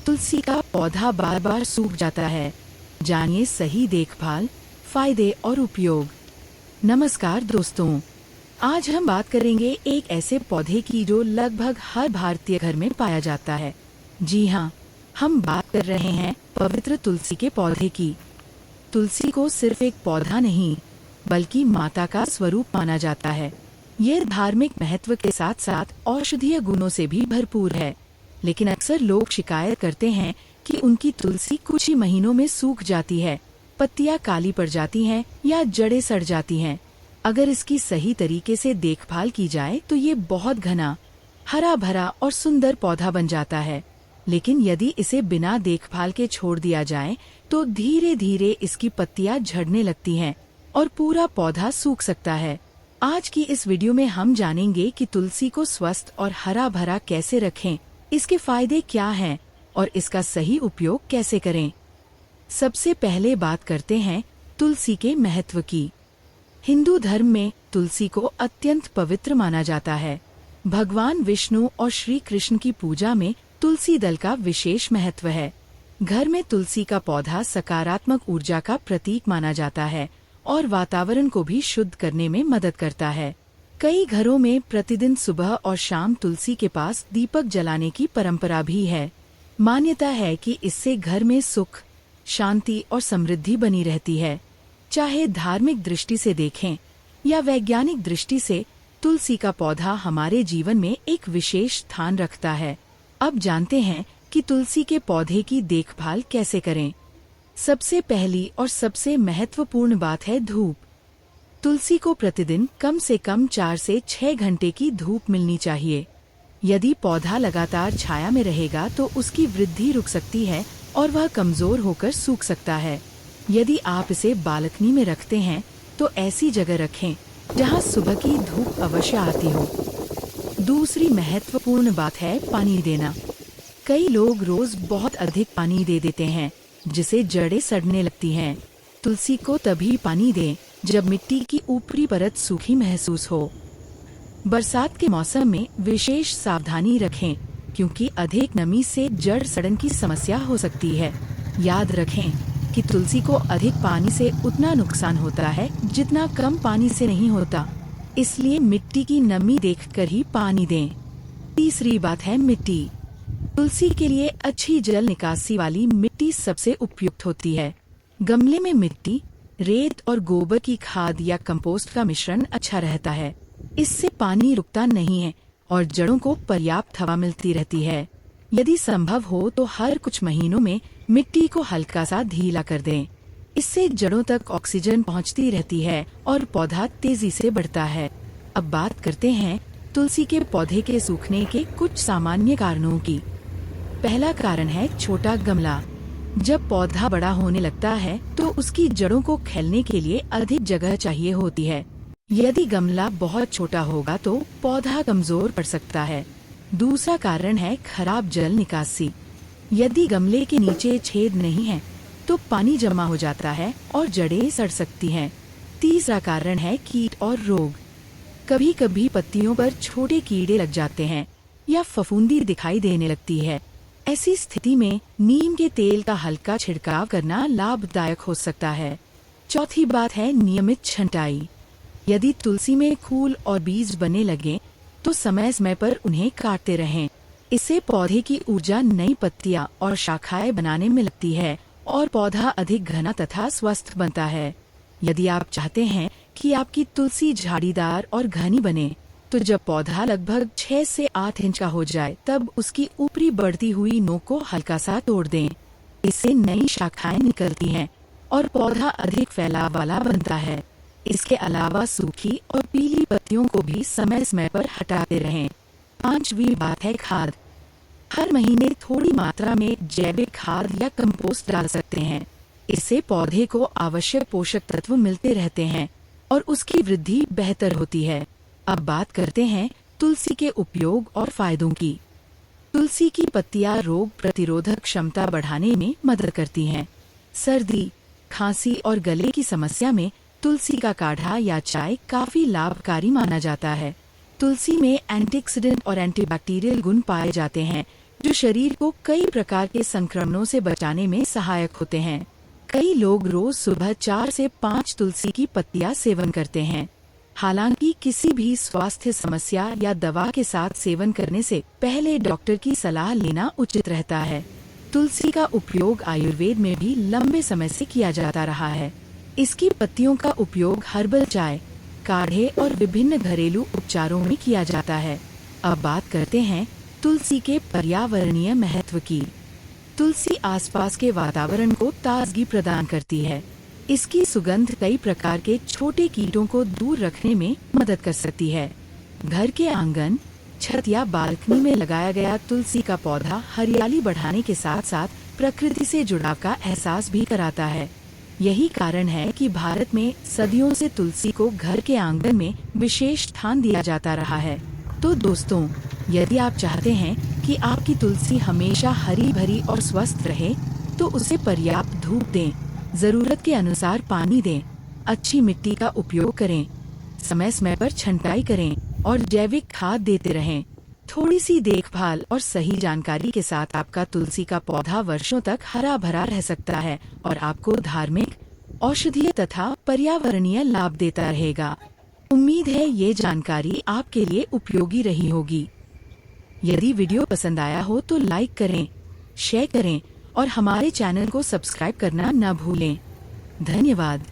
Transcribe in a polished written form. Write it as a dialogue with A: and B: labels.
A: तुलसी का पौधा बार बार सूख जाता है। जानिए सही देखभाल, फायदे और उपयोग। नमस्कार दोस्तों, आज हम बात करेंगे एक ऐसे पौधे की जो लगभग हर भारतीय घर में पाया जाता है। जी हाँ, हम बात कर रहे हैं पवित्र तुलसी के पौधे की। तुलसी को सिर्फ एक पौधा नहीं, बल्कि माता का स्वरूप माना जाता है। यह धार्मिक महत्व के साथ साथ औषधीय गुणों से भी भरपूर है। लेकिन अक्सर लोग शिकायत करते हैं कि उनकी तुलसी कुछ ही महीनों में सूख जाती है, पत्तियां काली पड़ जाती हैं या जड़ें सड़ जाती हैं। अगर इसकी सही तरीके से देखभाल की जाए तो ये बहुत घना, हरा भरा और सुंदर पौधा बन जाता है। लेकिन यदि इसे बिना देखभाल के छोड़ दिया जाए तो धीरे धीरे इसकी पत्तियां झड़ने लगती हैं और पूरा पौधा सूख सकता है। आज की इस वीडियो में हम जानेंगे कि तुलसी को स्वस्थ और हरा भरा कैसे रखें, इसके फायदे क्या हैं और इसका सही उपयोग कैसे करें। सबसे पहले बात करते हैं तुलसी के महत्व की। हिंदू धर्म में तुलसी को अत्यंत पवित्र माना जाता है। भगवान विष्णु और श्री कृष्ण की पूजा में तुलसी दल का विशेष महत्व है। घर में तुलसी का पौधा सकारात्मक ऊर्जा का प्रतीक माना जाता है और वातावरण को भी शुद्ध करने में मदद करता है। कई घरों में प्रतिदिन सुबह और शाम तुलसी के पास दीपक जलाने की परंपरा भी है। मान्यता है कि इससे घर में सुख, शांति और समृद्धि बनी रहती है। चाहे धार्मिक दृष्टि से देखें या वैज्ञानिक दृष्टि से, तुलसी का पौधा हमारे जीवन में एक विशेष स्थान रखता है। अब जानते हैं कि तुलसी के पौधे की देखभाल कैसे करें। सबसे पहली और सबसे महत्वपूर्ण बात है धूप। तुलसी को प्रतिदिन कम से कम 4 से 6 घंटे की धूप मिलनी चाहिए। यदि पौधा लगातार छाया में रहेगा तो उसकी वृद्धि रुक सकती है और वह कमजोर होकर सूख सकता है। यदि आप इसे बालकनी में रखते हैं तो ऐसी जगह रखें जहां सुबह की धूप अवश्य आती हो। दूसरी महत्वपूर्ण बात है पानी देना। कई लोग रोज बहुत अधिक पानी दे देते हैं, जिसे जड़ें सड़ने लगती हैं। तुलसी को तभी पानी दें जब मिट्टी की ऊपरी परत सूखी महसूस हो। बरसात के मौसम में विशेष सावधानी रखें, क्योंकि अधिक नमी से जड़ सड़न की समस्या हो सकती है। याद रखें कि तुलसी को अधिक पानी से उतना नुकसान होता है जितना कम पानी से नहीं होता, इसलिए मिट्टी की नमी देखकर ही पानी दें। तीसरी बात है मिट्टी। तुलसी के लिए अच्छी जल निकासी वाली मिट्टी सबसे उपयुक्त होती है। गमले में मिट्टी, रेत और गोबर की खाद या कंपोस्ट का मिश्रण अच्छा रहता है। इससे पानी रुकता नहीं है और जड़ों को पर्याप्त हवा मिलती रहती है। यदि संभव हो तो हर कुछ महीनों में मिट्टी को हल्का सा ढीला कर दें। इससे जड़ों तक ऑक्सीजन पहुंचती रहती है और पौधा तेजी से बढ़ता है। अब बात करते हैं तुलसी के पौधे के सूखने के कुछ सामान्य कारणों की। पहला कारण है छोटा गमला। जब पौधा बड़ा होने लगता है तो उसकी जड़ों को फैलने के लिए अधिक जगह चाहिए होती है। यदि गमला बहुत छोटा होगा तो पौधा कमजोर पड़ सकता है। दूसरा कारण है खराब जल निकासी। यदि गमले के नीचे छेद नहीं है तो पानी जमा हो जाता है और जड़ें सड़ सकती हैं। तीसरा कारण है कीट और रोग। कभी कभी पत्तियों पर छोटे कीड़े लग जाते हैं या फफूंदी दिखाई देने लगती है। ऐसी स्थिति में नीम के तेल का हल्का छिड़काव करना लाभदायक हो सकता है। चौथी बात है नियमित छंटाई। यदि तुलसी में फूल और बीज बने लगे तो समय समय पर उन्हें काटते रहें। इससे पौधे की ऊर्जा नई पत्तियां और शाखाएं बनाने में लगती है और पौधा अधिक घना तथा स्वस्थ बनता है। यदि आप चाहते हैं कि आपकी तुलसी झाड़ीदार और घनी बने, तो जब पौधा लगभग 6 से 8 इंच का हो जाए तब उसकी ऊपरी बढ़ती हुई नोक को हल्का सा तोड़ दें। इससे नई शाखाएं निकलती हैं और पौधा अधिक फैलाव वाला बनता है। इसके अलावा सूखी और पीली पत्तियों को भी समय समय पर हटाते रहें। पांचवी बात है खाद। हर महीने थोड़ी मात्रा में जैविक खाद या कंपोस्ट डाल सकते हैं। इससे पौधे को आवश्यक पोषक तत्व मिलते रहते हैं और उसकी वृद्धि बेहतर होती है। अब बात करते हैं तुलसी के उपयोग और फायदों की। तुलसी की पत्तियां रोग प्रतिरोधक क्षमता बढ़ाने में मदद करती हैं। सर्दी, खांसी और गले की समस्या में तुलसी का काढ़ा या चाय काफी लाभकारी माना जाता है। तुलसी में एंटीऑक्सीडेंट और एंटीबैक्टीरियल गुण पाए जाते हैं जो शरीर को कई प्रकार के संक्रमणों से बचाने में सहायक होते हैं। कई लोग रोज सुबह 4 से 5 तुलसी की पत्तियां सेवन करते हैं। हालांकि किसी भी स्वास्थ्य समस्या या दवा के साथ सेवन करने से पहले डॉक्टर की सलाह लेना उचित रहता है। तुलसी का उपयोग आयुर्वेद में भी लंबे समय से किया जाता रहा है। इसकी पत्तियों का उपयोग हर्बल चाय, काढ़े और विभिन्न घरेलू उपचारों में किया जाता है। अब बात करते हैं तुलसी के पर्यावरणीय महत्व की। तुलसी आसपास के वातावरण को ताजगी प्रदान करती है। इसकी सुगंध कई प्रकार के छोटे कीटों को दूर रखने में मदद कर सकती है। घर के आंगन, छत या बालकनी में लगाया गया तुलसी का पौधा हरियाली बढ़ाने के साथ साथ प्रकृति से जुड़ाव का एहसास भी कराता है। यही कारण है कि भारत में सदियों से तुलसी को घर के आंगन में विशेष स्थान दिया जाता रहा है। तो दोस्तों, यदि आप चाहते हैं कि आपकी तुलसी हमेशा हरी भरी और स्वस्थ रहे, तो उसे पर्याप्त धूप दें, जरूरत के अनुसार पानी दें, अच्छी मिट्टी का उपयोग करें, समय समय पर छंटाई करें और जैविक खाद देते रहें। थोड़ी सी देखभाल और सही जानकारी के साथ आपका तुलसी का पौधा वर्षों तक हरा भरा रह सकता है और आपको धार्मिक, औषधीय तथा पर्यावरणीय लाभ देता रहेगा। उम्मीद है ये जानकारी आपके लिए उपयोगी रही होगी। यदि वीडियो पसंद आया हो तो लाइक करें, शेयर करें और हमारे चैनल को सब्सक्राइब करना न भूलें। धन्यवाद।